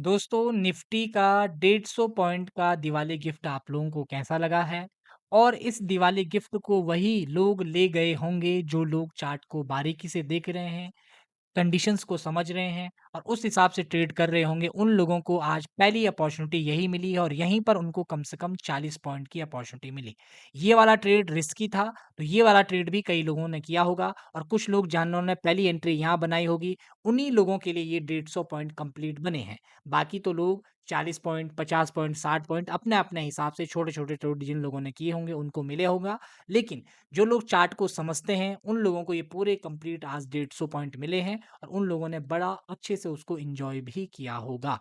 दोस्तों निफ्टी का 150 पॉइंट का दिवाली गिफ्ट आप लोगों को कैसा लगा है? और इस दिवाली गिफ्ट को वही लोग ले गए होंगे जो लोग चार्ट को बारीकी से देख रहे हैं, कंडीशंस को समझ रहे हैं और उस हिसाब से ट्रेड कर रहे होंगे। उन लोगों को आज पहली अपॉर्चुनिटी यही मिली है और यहीं पर उनको कम से कम 40 पॉइंट की अपॉर्चुनिटी मिली। ये वाला ट्रेड रिस्की था, तो ये वाला ट्रेड भी कई लोगों ने किया होगा और कुछ लोग जिन्होंने पहली एंट्री यहाँ बनाई होगी, उन्हीं लोगों के लिए ये 150 पॉइंट कंप्लीट बने हैं। बाकी तो लोग 40 पॉइंट, 50 पॉइंट, 60 पॉइंट अपने-अपने हिसाब से छोटे-छोटे ट्रेड जिन लोगों ने किए होंगे उनको मिले होगा। लेकिन जो लोग चार्ट को समझते हैं, उन लोगों को ये पूरे कंप्लीट आज 150 पॉइंट मिले हैं और उन लोगों ने बड़ा अच्छे से उसको एन्जॉय भी किया होगा।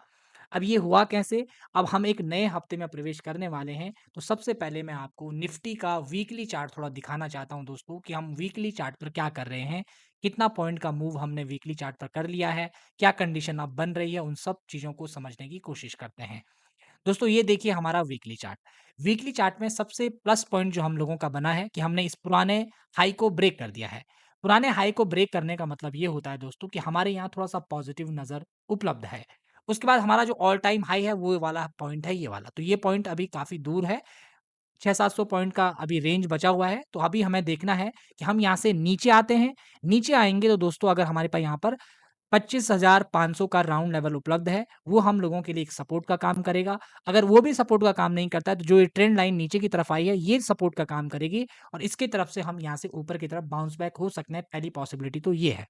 अब ये हुआ कैसे? अब हम एक नए हफ्ते में प्रवेश करने वाले हैं, तो सबसे पहले मैं आपको निफ्टी का वीकली चार्ट थोड़ा दिखाना चाहता हूँ दोस्तों कि हम वीकली चार्ट पर क्या कर रहे हैं, कितना पॉइंट का मूव हमने वीकली चार्ट पर कर लिया है, क्या कंडीशन अब बन रही है, उन सब चीज़ों को समझने की कोशिश करते हैं। दोस्तों ये देखिए हमारा वीकली चार्ट। वीकली चार्ट में सबसे प्लस पॉइंट जो हम लोगों का बना है कि हमने इस पुराने हाई को ब्रेक कर दिया है। पुराने हाई को ब्रेक करने का मतलब ये होता है दोस्तों कि हमारे यहाँ थोड़ा-सा पॉजिटिव नज़र उपलब्ध है। उसके बाद हमारा जो ऑल टाइम हाई है वो वाला पॉइंट है ये वाला। तो ये पॉइंट अभी काफ़ी दूर है। 600-700 पॉइंट का अभी रेंज बचा हुआ है। तो अभी हमें देखना है कि हम यहाँ से नीचे आते हैं। नीचे आएँगे तो दोस्तों अगर हमारे पास यहाँ पर 25,500 का राउंड लेवल उपलब्ध है, वो हम लोगों के लिए एक सपोर्ट का काम करेगा। अगर वो भी सपोर्ट का काम नहीं करता है, तो जो ये ट्रेंड लाइन नीचे की तरफ आई है, ये सपोर्ट का काम करेगी और इसकी तरफ से हम यहाँ से ऊपर की तरफ बाउंस बैक हो सकते हैं, पहली पॉसिबिलिटी तो ये है।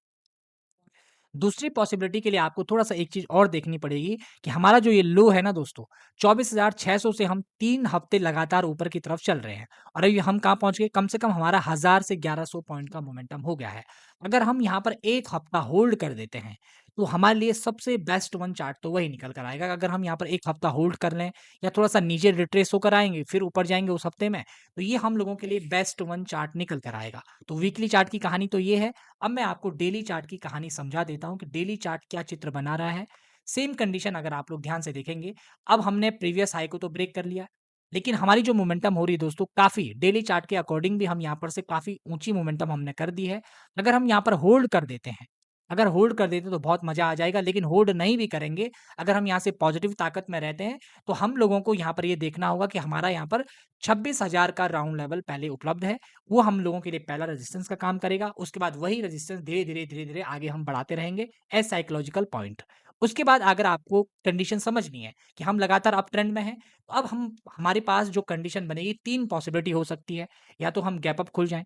दूसरी पॉसिबिलिटी के लिए आपको थोड़ा-सा एक चीज़ और देखनी पड़ेगी कि हमारा जो ये लो है ना दोस्तों, 24,600 से हम 3 हफ्ते लगातार ऊपर की तरफ चल रहे हैं और अभी हम कहाँ पहुँच गए? कम से कम हमारा 1000 से 1100 पॉइंट का मोमेंटम हो गया है। अगर हम यहाँ पर 1 हफ्ता होल्ड कर देते हैं, तो हमारे लिए सबसे बेस्ट वन चार्ट तो वही निकल कर आएगा। अगर हम यहाँ पर 1 हफ्ता होल्ड कर लें या थोड़ा-सा नीचे रिट्रेस होकर आएँगे, फिर ऊपर जाएँगे उस हफ्ते में, तो ये हम लोगों के लिए बेस्ट वन चार्ट निकल कर आएगा। तो वीकली चार्ट की कहानी तो ये है। अब मैं आपको डेली चार्ट की कहानी समझा देता हूँ कि डेली चार्ट क्या चित्र बना रहा है। सेम कंडीशन अगर आप लोग ध्यान से देखेंगे, अब हमने प्रीवियस हाई को तो ब्रेक कर लिया, लेकिन हमारी जो मोमेंटम हो रही है दोस्तों काफ़ी डेली चार्ट के अकॉर्डिंग भी हम यहाँ पर से काफ़ी ऊँची मोमेंटम हमने कर दी है। अगर हम यहाँ पर होल्ड कर देते हैं, अगर होल्ड कर देते तो बहुत मज़ा आ जाएगा, लेकिन होल्ड नहीं भी करेंगे, अगर हम यहाँ से पॉजिटिव ताकत में रहते हैं, तो हम लोगों को यहाँ पर ये देखना होगा कि हमारा यहाँ पर 26,000 का राउंड लेवल पहले उपलब्ध है। वो हम लोगों के लिए पहला रेजिस्टेंस का काम करेगा। उसके बाद वही रेजिस्टेंस धीरे-धीरे, धीरे-धीरे आगे हम बढ़ाते रहेंगे एज़ साइकोलॉजिकल पॉइंट। उसके बाद अगर आपको कंडीशन समझनी है कि हम लगातार अप ट्रेंड में हैं, तो अब हम हमारे पास जो कंडीशन बनेगी 3 पॉसिबिलिटी हो सकती है। या तो हम गैप अप खुल जाएँ,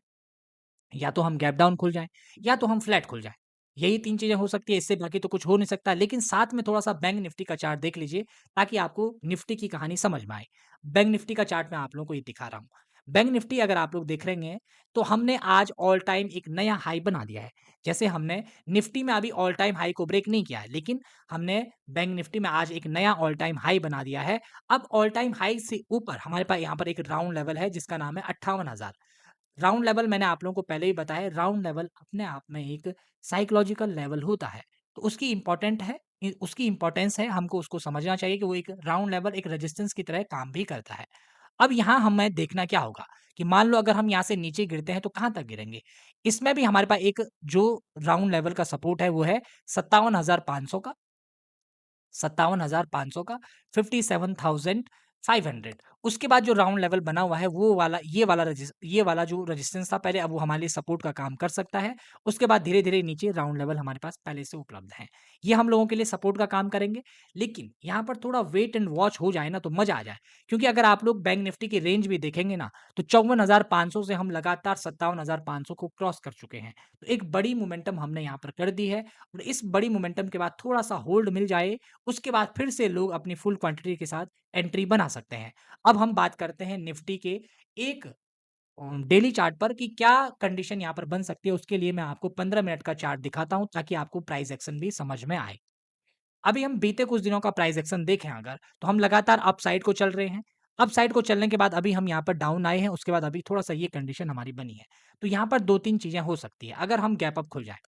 या तो हम गैप डाउन खुल जाएँ, या तो हम फ्लैट खुल जाएँ। यही 3 चीज़ें हो सकती है, इससे बाकी तो कुछ हो नहीं सकता। लेकिन साथ में थोड़ा-सा बैंक निफ्टी का चार्ट देख लीजिए, ताकि आपको निफ्टी की कहानी समझ में आए। बैंक निफ्टी का चार्ट मैं आप लोगों को ये दिखा रहा हूँ। बैंक निफ्टी अगर आप लोग देख रहे हैं, तो हमने आज ऑल टाइम एक नया हाई बना दिया है। जैसे हमने निफ्टी में अभी ऑल टाइम हाई को ब्रेक नहीं किया है, लेकिन हमने बैंक निफ्टी में आज एक नया ऑल टाइम हाई बना दिया है। अब ऑल टाइम हाई से ऊपर हमारे पास यहाँ पर एक राउंड लेवल है, जिसका नाम है 58,000। राउंड लेवल मैंने आप लोगों को पहले ही बताया है, राउंड लेवल अपने आप में एक साइकोलॉजिकल लेवल होता है। तो उसकी इम्पोर्टेंट है उसकी इम्पोर्टेंस है, हमको उसको समझना चाहिए कि वो एक राउंड लेवल एक रेजिस्टेंस की तरह काम भी करता है। अब यहाँ हमें देखना क्या होगा कि मान लो अगर हम यहाँ से नीचे गिरते हैं तो कहाँ तक गिरेंगे? इसमें भी हमारे पास एक जो राउंड लेवल का सपोर्ट है वो है 57,500 का, 57,500 का, 57,500। उसके बाद जो राउंड लेवल बना हुआ है वो वाला ये वाला जो रेजिस्टेंस था पहले, अब वो हमारे लिए सपोर्ट का काम कर सकता है। उसके बाद धीरे-धीरे नीचे राउंड लेवल हमारे पास पहले से उपलब्ध हैं। ये हम लोगों के लिए सपोर्ट का काम करेंगे। लेकिन यहाँ पर थोड़ा वेट एंड वॉच हो जाए ना तो मज़ा आ जाए। क्योंकि अगर आप लोग बैंक निफ्टी की रेंज भी देखेंगे ना, तो 54,500 से हम लगातार 57,500 को क्रॉस कर चुके हैं। तो एक बड़ी मोमेंटम हमने यहाँ पर कर दी है और इस बड़ी मोमेंटम के बाद थोड़ा-सा होल्ड मिल जाए, उसके बाद फिर से लोग अपनी फुल क्वांटिटी के साथ एंट्री बना सकते हैं। अब हम बात करते हैं निफ्टी के एक डेली चार्ट पर कि क्या कंडीशन यहाँ पर बन सकती है, उसके लिए मैं आपको 15 मिनट का चार्ट दिखाता हूँ ताकि आपको प्राइस एक्शन भी समझ में आए। अभी हम बीते कुछ दिनों का प्राइस एक्शन देखें अगर, तो हम लगातार अप साइड को चल रहे हैं। अप साइड को चलने के बाद अभी हम यहाँ पर डाउन आए हैं, उसके बाद अभी थोड़ा-सा ये कंडीशन हमारी बनी है। तो यहाँ पर 2-3 चीज़ें हो सकती है, अगर हम गैप अप खुल जाएँ।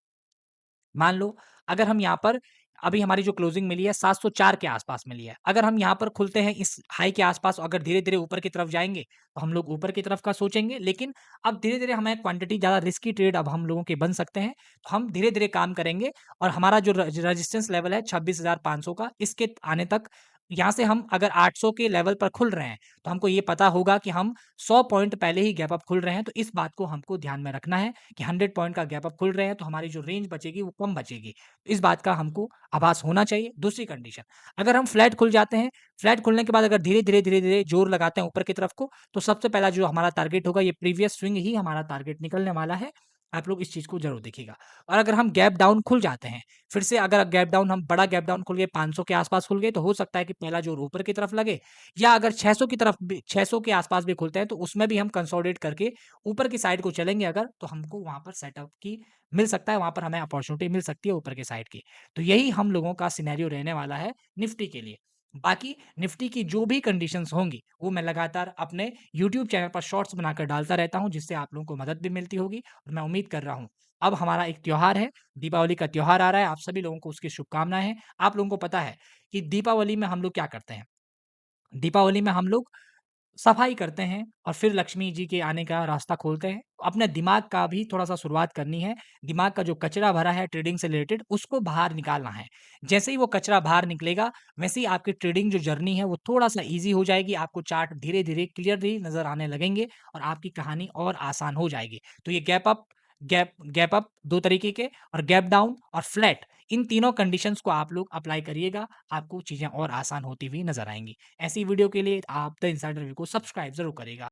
मान लो अगर हम यहाँ पर अभी हमारी जो क्लोजिंग मिली है 704 के आसपास मिली है। अगर हम यहाँ पर खुलते हैं इस हाई के आसपास, अगर धीरे-धीरे ऊपर की तरफ जाएँगे, तो हम लोग ऊपर की तरफ का सोचेंगे। लेकिन अब धीरे-धीरे हमें क्वांटिटी ज़्यादा रिस्की ट्रेड अब हम लोगों के बन सकते हैं। तो हम धीरे-धीरे काम करेंगे और हमारा जो रेजिस्टेंस लेवल है 26,500 का, इसके आने तक यहाँ से हम अगर 800 के लेवल पर खुल रहे हैं, तो हमको ये पता होगा कि हम 100 पॉइंट पहले ही गैप अप खुल रहे हैं। तो इस बात को हमको ध्यान में रखना है कि 100 पॉइंट का गैप अप खुल रहे हैं, तो हमारी जो रेंज बचेगी वो कम बचेगी। इस बात का हमको आभास होना चाहिए। दूसरी कंडीशन, अगर हम फ्लैट खुल जाते हैं, फ्लैट खुलने के बाद अगर धीरे-धीरे, धीरे-धीरे जोर लगाते हैं ऊपर की तरफ को, तो सबसे पहला जो हमारा टारगेट होगा, ये प्रीवियस स्विंग ही हमारा टारगेट निकलने वाला है। आप लोग इस चीज़ को ज़रूर देखिएगा। और अगर हम गैप डाउन खुल जाते हैं, फिर से अगर गैप डाउन हम बड़ा गैप डाउन खुल गए, 500 के आसपास खुल गए, तो हो सकता है कि पहला जोर ऊपर की तरफ लगे, या अगर 600 की तरफ भी, 600 के आसपास भी खुलते हैं, तो उसमें भी हम कंसोलिडेट करके ऊपर की साइड को चलेंगे अगर, तो हमको वहाँ पर सेटअप की मिल सकता है, वहाँ पर हमें अपॉर्च्युनिटी मिल सकती है ऊपर की साइड की। तो यही हम लोगों का सिनेरियो रहने वाला है निफ्टी के लिए। बाकी निफ्टी की जो भी कंडीशंस होंगी, वो मैं लगातार अपने यूट्यूब चैनल पर शॉर्ट्स बनाकर डालता रहता हूँ, जिससे आप लोगों को मदद भी मिलती होगी। और मैं उम्मीद कर रहा हूँ, अब हमारा एक त्योहार है, दीपावली का त्योहार आ रहा है, आप सभी लोगों को उसकी शुभकामनाएँ हैं। आप लोगों को पता है कि दीपावली में हम लोग क्या करते हैं? दीपावली में हम लोग सफाई करते हैं और फिर लक्ष्मी जी के आने का रास्ता खोलते हैं। अपने दिमाग का भी थोड़ा-सा शुरुआत करनी है। दिमाग का जो कचरा भरा है ट्रेडिंग से रिलेटेड, उसको बाहर निकालना है। जैसे ही वो कचरा बाहर निकलेगा, वैसे ही आपकी ट्रेडिंग जो जर्नी है वो थोड़ा-सा ईज़ी हो जाएगी। आपको चार्ट धीरे-धीरे क्लियरली नज़र आने लगेंगे और आपकी कहानी और आसान हो जाएगी। तो ये गैप अप 2 तरीके के, और गैप डाउन और फ्लैट, इन तीनों कंडीशंस को आप लोग अप्लाई करिएगा, आपको चीज़ें और आसान होती हुई नज़र आएँगी। ऐसी वीडियो के लिए आप द इनसाइडर व्यू को सब्सक्राइब ज़रूर करिएगा।